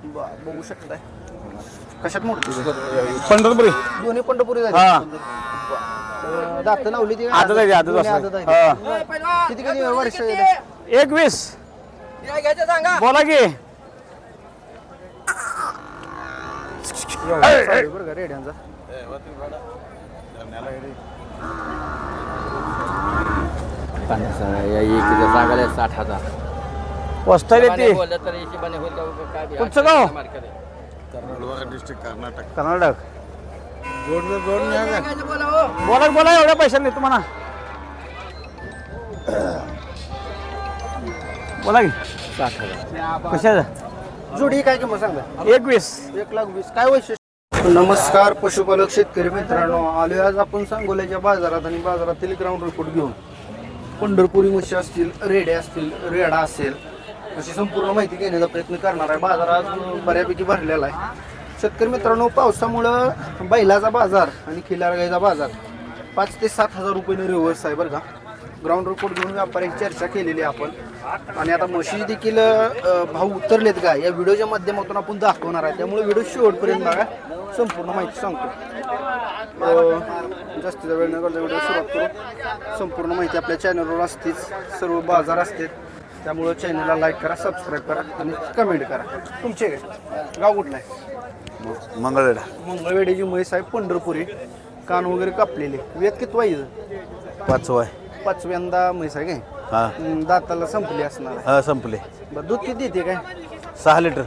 बघू शकताय कशात मोडते पंढरपुरी दोन्ही पंढरपुरी झाली दात लावली ती आदत आहे, आदत दोन्ही असं. आदत आहे. हा. किती किती वर्ष 21 बोला की बरं का रेड्यांचा एकीचं सांगायला 60,000 वस्ता येते कुठचं गाव डिस्ट्रिक्ट कर्नाटक. कर्नाटक जोड बोला बोला एवढ्या पैशाने नाही तुम्हाला बोला की 60,000 कशाचं जोडी काय किंमत सांगा 21 1,20,000 काय वैशिष्ट्य नमस्कार पशुपालक शेतकरी मित्रांनो आलोय आज आपण सांगोल्याच्या बाजारात आणि बाजारातील ग्राउंड रिपोर्ट घेऊन पंढरपुरी म्हशी असतील रेड्या असतील रेडा असेल अशी संपूर्ण माहिती घेण्याचा प्रयत्न करणार आहे बाजार आज बऱ्यापैकी भरलेला आहे शेतकरी मित्रांनो पावसामुळं बैलाचा बाजार आणि खिलार गाईचा बाजार 5,000 ते 7,000 रुपये रिव्हर्स आहे बरं का ग्राउंड रिपोर्ट घेऊन व्यापाऱ्यांची चर्चा केलेली आहे आपण आणि आता म्हशी देखील भाव उतरलेत का या व्हिडिओच्या माध्यमातून आपण दाखवणार आहे त्यामुळे व्हिडिओ शेवटपर्यंत बघा संपूर्ण माहिती सांगतो जास्तीचा वेळ न करता व्हिडिओ सुरुवात करू संपूर्ण माहिती आपल्या चॅनलवर असतेच सर्व बाजार असते त्यामुळं चॅनलला लाईक करा सबस्क्राईब करा आणि कमेंट करा तुमचे काय गाव कुठलं आहे मंगळवेढा. मंगळवेढीची म्हैस आहे पंढरपुरी कान वगैरे कापलेले वेद किती वाईज 5 आहे. 5व्यांदा म्हैस आहे काय हा दाताला संपली असणार आहे. हा संपले. बरं दूध किती देते काय 6 लिटर.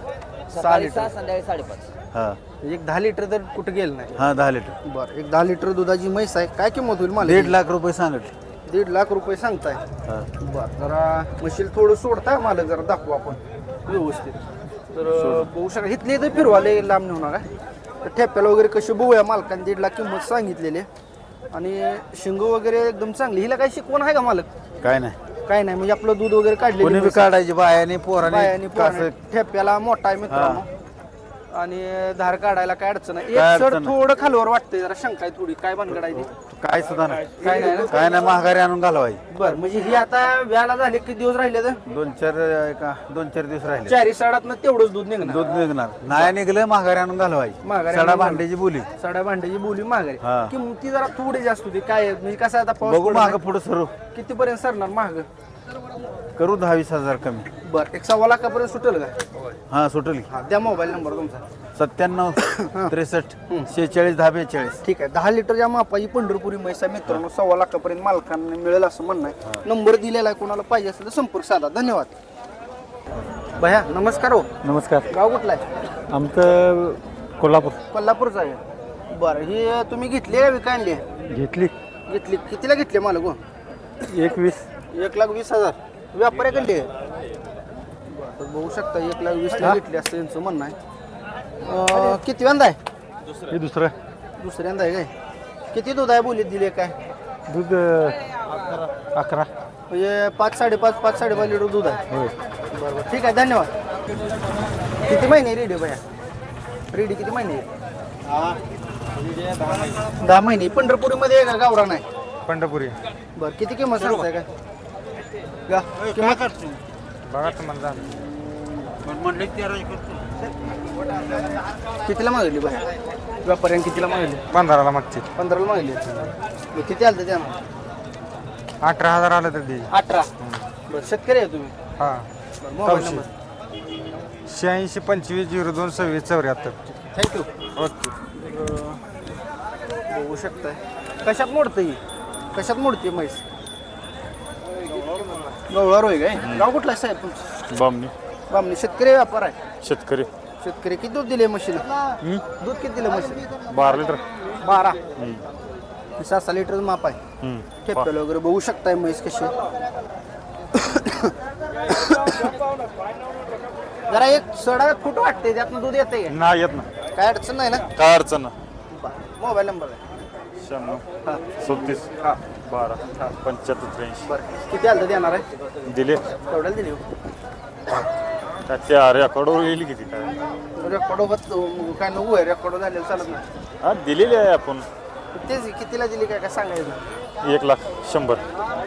6 लिटर संध्याकाळी 5:30 हा एक 10 लिटर तर कुठं गेलं नाही हा 10 लिटर. बरं एक 10 लिटर दुधाची म्हैस आहे काय किंमत होईल मला 1.5 लाख रुपये सांगितले. 1.5 लाख रुपये सांगताय हा बरं जरा म्हशील थोडं सोडताय मला जरा दाखवू आपण व्यवस्थित तर बघू शका इथले इथं फिरवाले लांब नेऊ नका तर ठेप्याला वगैरे कशी बघूया मालकाने 1.5 लाख किंमत सांगितलेली आहे. आणि शिंग वगैरे एकदम चांगली हिला काही शिकवण आहे का मालक काय नाही काय नाही म्हणजे आपलं दूध वगैरे कोणी काढले बी काढायची बायाने बायाने पोराने ठेप्याला मोठा आहे मित्रांनो आणि धार काढायला काय अडचण आहे काय एक सर अडचण नाही. थोडं खालवर वाटतंय जरा शंका आहे थोडी काय भानगड आहे ती काय सुद्धा नाही. काय नाही ना काय नाही महागारी आणून घालवायची. बरं म्हणजे ही आता व्याला झाले किती दिवस राहिले तर 2-4 दिवस राहिले. 4 साडात तेवढंच दूध निघणार दूध निघणार नाही निघलं महागारी आणून घालवायची. महागारी सडा आणून भांड्याची बोली सड्या भांड्याची बोली माघारी हा. किंमती जरा थोडी जास्त होती काय म्हणजे कसं आता पाऊस बघू पडला महाग नाही. पुढे सरू किती पर्यंत सरणार महाग करू 10-20 हजार कमी. बरं 1.25 लाखापर्यंत सुटेल का हा सुटली. हा द्या मोबाईल नंबर तुमचा 97 63 46 10 42. ठीक आहे 10 लिटरच्या मापाची पंढरपुरी म्हैस आहे मित्रांनो 1.25 लाखापर्यंत मालकांना मिळेल असं म्हणणं आहे नंबर दिलेला आहे कोणाला पाहिजे असेल तर संपर्क साधा धन्यवाद भैया नमस्कार हो नमस्कार गाव कुठला आहे आमचं कोल्हापूर कोल्हापूरचा आहे बरं ही तुम्ही घेतली का विकाय आणली घेतली घेतली कितीला घेतली मला गो 21 1,20,000 व्यापाऱ्याकडली आहे बरं, तर बघू शकता 1,20,000 घेतली असं यांचं म्हणणं आहे किती वेंदा आहे हे दुसरं दुसऱ्यांदा आहे काय किती दूध आहे बोलीत दिले काय दूध 11 म्हणजे 5-5.5 लिटर दूध आहे होय बरोबर ठीक आहे धन्यवाद किती महिने रेडी भैया रेडी किती महिने 10 महिने पंढरपुरीमध्ये आहे का गावरान आहे पंढरपुरी बरं किती किंमत सांगताय काय गा किंमत बघा तुम्हाला कितीला मागली भैया व्यापाऱ्याने कितीला मागली 15ला मागचे 15ला मागली मग किती आलं त्यानं 18,000 आलं तर दे 18 बरं शेतकरी आहे तुम्ही हा बरं मोबाईल नंबर 86 25 02 26 74. थँक्यू ओके बघू शकताय कशात मोडतं ही कशात मोडते म्हैस गवळा रोय काय गाव कुठला आहे साहेब तुमचं बामणी बामणी शेतकरी व्यापार आहे शेतकरी शेतकरी किती दूध दिले म्हशीला दूध किती दिलं म्हशीला 12 लिटर. 12 6 लिटर माप आहे ठेप्याला वगैरे बघू शकताय म्हैस कशी जरा एक सडा कुठं वाटते त्यातनं दूध येते नाही येत ना काय अडचण नाही ना काय अडचण ना. मोबाईल नंबर आहे 96 37 12 75 83. बरं किती आलं देणार आहे दिले तेवढ्याला दिली त्या रेकॉर्डवर येईल किती काय रेकॉर्ड काय नको आहे रेकॉर्ड झालेलं चालत नाही हा दिलेली आहे आपण तेच कितीला दिली काय सांगायचं 1,100,000.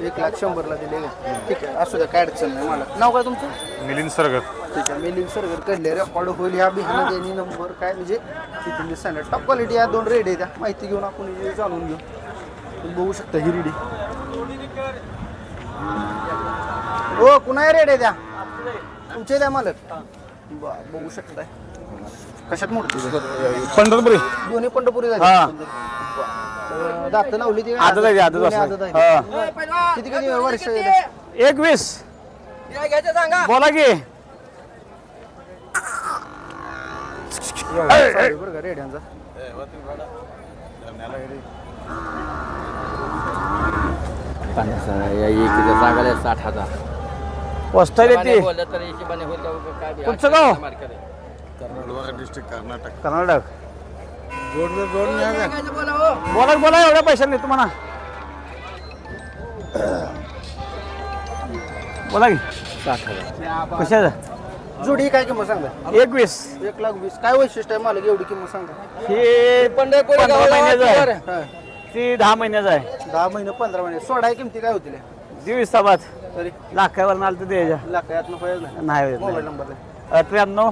1,100,000 दिले का ठीक आहे असू द्या काय अडचण नाही मला नाव काय तुमचं मिलिंद सरगत. त्याच्या मेलिंग सर्व्हर कडले रेकॉर्ड होईल ह्या बिहाना त्यांनी नंबर काय म्हणजे तिथून मी सांगणार टॉप क्वालिटी या 2 रेड आहे त्या माहिती घेऊन आपण हे जाणून घेऊ तुम्ही बघू शकता ही रेडी हो कुणा रेड आहे त्या तुमचे द्या मालक बघू शकताय कशात मोडते पंढरपुरी दोन्ही पंढरपुरी झाली दात लावली ती आदत आहे, आदत दोन्ही असं. आदत आहे. किती किती वर्ष झाले? 21 बोला की बरं का रेड्यांचा या एकीच्या सांगायला 60,000 वस्ता येते बोललं तर हिशोबाने होईल का काय बी. तुमचं गाव? मार्केट आहे. कर्नाटक बोला बोला एवढ्या पैशाने देतो म्हणा बोला की 60,000 कशाचं जोडी काय किंमत सांगा 21 1,20,000 काय वैशिष्ट्य आहे मालक एवढी किंमत सांगा हे 15 महिन्याचं आहे हा. ती 10 महिन्याचं आहे 10 महिने 15 महिने सोडाय किमती काय होतील 20 तरी लाखावर आलं तर द्यायच्या लाखात पाहिजे नाही मोबाईल नंबर 93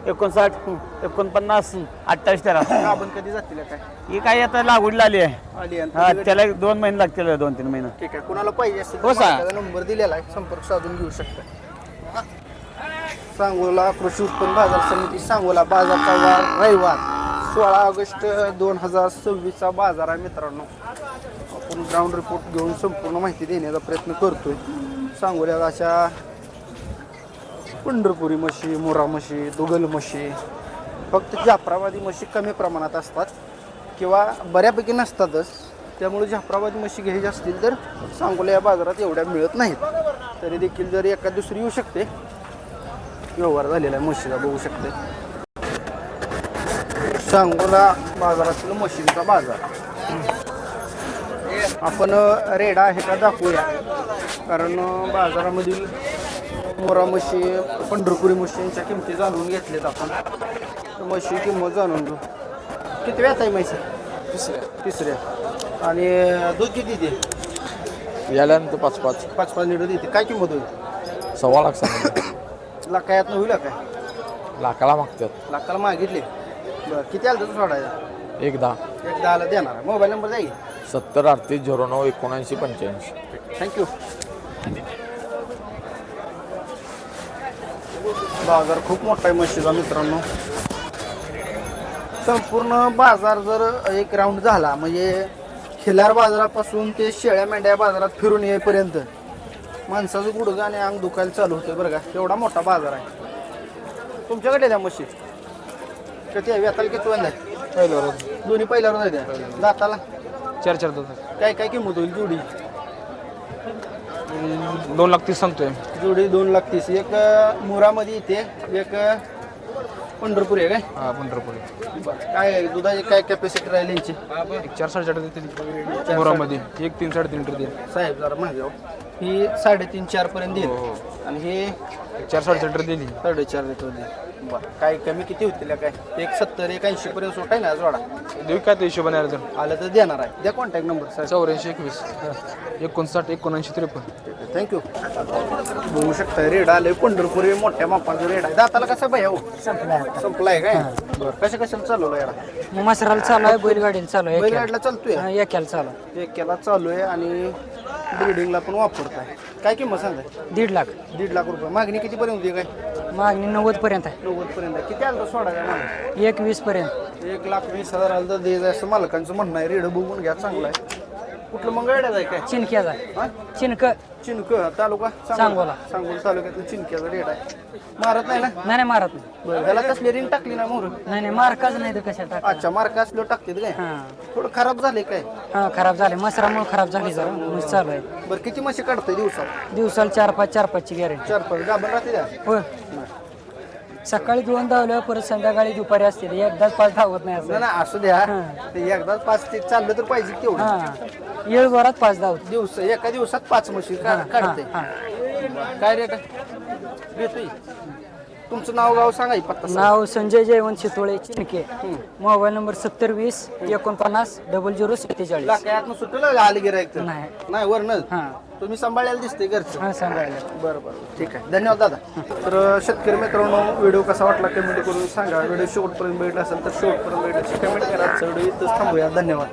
59 49 28 13 आपण कधी जातील काय ही काय आता लागवडीला आली आहे आली आणि हा कधी त्याला 2 महिने लागतील 2-3 महिने ठीक आहे कोणाला पाहिजे असेल हो सा. नंबर दिलेला आहे संपर्क साधून घेऊ शकता सांगोला कृषी उत्पन्न बाजार समिती सांगोला बाजारचा वार रविवार 16 ऑगस्ट 2026 बाजार आहे मित्रांनो आपण ग्राउंड रिपोर्ट घेऊन संपूर्ण माहिती देण्याचा प्रयत्न करतोय सांगोल्यात अशा पंढरपुरी म्हशी मोरा म्हशी दुगल म्हशी फक्त जाफराबादी म्हशी कमी प्रमाणात असतात किंवा बऱ्यापैकी नसतातच त्यामुळे जाफराबादी म्हशी घ्यायची असतील तर सांगोला या बाजारात एवढ्या मिळत नाहीत तरी देखील जर एका दुसरी येऊ शकते व्यवहार झालेला आहे म्हशीचा बघू शकते सांगोला बाजारातील म्हशींचा बाजार आपण रेडा आहे का दाखवूया कारण बाजारामधील मोरा म्हशी पंढरपुरी म्हशी यांच्या किमती जाणून घेतल्यात आपण म्हशी किंमत जाणून घेऊ किती वेळात आहे म्हशी तिसऱ्या आणि दूध किती देते याल्यानंतर 5-5 5-5 लिटर देते काय किंमत होईल 1.25 लाख सांगितलं लाखायात होईल काय लाखाला मागतात लाखाला मागितले बरं किती आलं तर सोडायचं एकदा एक 10ला देणार मोबाईल नंबर जाईल 70 38 09 79 85 थँक्यू बाजार खूप मोठा आहे म्हशीचा मित्रांनो संपूर्ण बाजार जर एक राऊंड झाला म्हणजे खिलार बाजारापासून ते शेळ्या मेंढ्या बाजारात फिरून येईपर्यंत माणसाचं गुडघं आणि अंग दुखायला चालू होतं बरं का एवढा मोठा बाजार आहे तुमच्याकडे द्या म्हशी किती आहे व्याताला किती वेळ आहे दोन्ही पहिल्यावर द्या दाताला 4 दूध काय काय किंमत होईल जोडी 2,30,000 सांगतोय जोडी 2,30,000 एक मुरामध्ये येते एक पंढरपूर आहे काय हा पंढरपुरी काय आहे? दुधाची काय कॅपॅसिटी राहील यांची 4-4.5 देते मोरामध्ये 1-3-3.5 लिटर देईल साहेब जरा मागे हो. ही 3.5-4 पर्यंत देईल आणि हे 4-4.5 लिटर दिली 4.5 लिटर देईल बरं काय कमी किती होतील काय 170-180 पर्यंत सोट आहे ना जोडा देऊ काय ते हिशोबाने आलं तर आलं तर देणार आहे द्या कॉन्टॅक्ट नंबर साहेब 84 21 59 79 थँक्यू बघू शकता रेड आले पंढरपुरी मोठ्या मापाचा रेड आहे दाताला कसा बाई हो संपलाय काय बरं कशा कशाला चालवलं याला मसराला चालू आहे बैलगाडीला चालू आहे बैलगाडीला चालतोय एकाला चालू आहे. एक केला चालू आहे आणि ब्रिडिंगला पण वापरताय काय किंमत सांगा 1.5 लाख 1.5 लाख रुपये मागणी किती पर्यंत होती काय मागणी 90 पर्यंत आहे 90 पर्यंत किती आलं तर सोडा काय मला 1.20 पर्यंत 1,20,000 आलं तर द्यायचं असं मालकांचं म्हणणं आहे रेड बघून घ्या चांगलं आहे कुठलं मंगळड्याचं आहे काय चिनक्याचा हा? चिनक चिनक तालुका सांगोला. सांगोला तालुक्यातून चिनक्याचा रेड आहे मारत नाही ना नाही मारत नाही बरं त्याला कसली रिंग टाकली ना मोर नाही मार्काच नाही तर कशा टाक अच्छा मार्क असलं टाकते काय हा थोडं खराब झाले काय हा खराब झाले मसरामुळे खराब झाली जरा मग चालू आहे बरं किती म्हशी काढतंय दिवसात दिवसाला 4-5 ची गॅरंटी 4-5 गाभण राहते द्या होय सकाळी 2 धावल्या परत संध्याकाळी दुपारी असते एकदाच 5 धावत नाही असं नाही असू द्या ते एकदाच 5 ते चाललं तर पाहिजे तेवढं हा येळभरात 5 धावत एका दिवसात 5 म्हशी काढते हा काय रेट आहे देतोय तुमचं नाव गाव सांगा की पत्ता सांगा. नाव संजय जयवंत शितोळे चिनके. Mobile number 7020-49-0047. लाकायातनं सुटलं का आली गिरायक तर? नाही. नाही वरनं हां तुम्ही सांभाळायला दिसते घरचं. हां सांगायला. बरं बरं ठीक आहे, धन्यवाद दादा. तर शेतकरी मित्रांनो, व्हिडिओ कसा वाटला कमेंट करून सांगा. व्हिडिओ शेवटपर्यंत भेटला असेल तर शेवटपर्यंत भेटला कमेंट करा. आजचा व्हिडिओ इथंच थांबूया. धन्यवाद.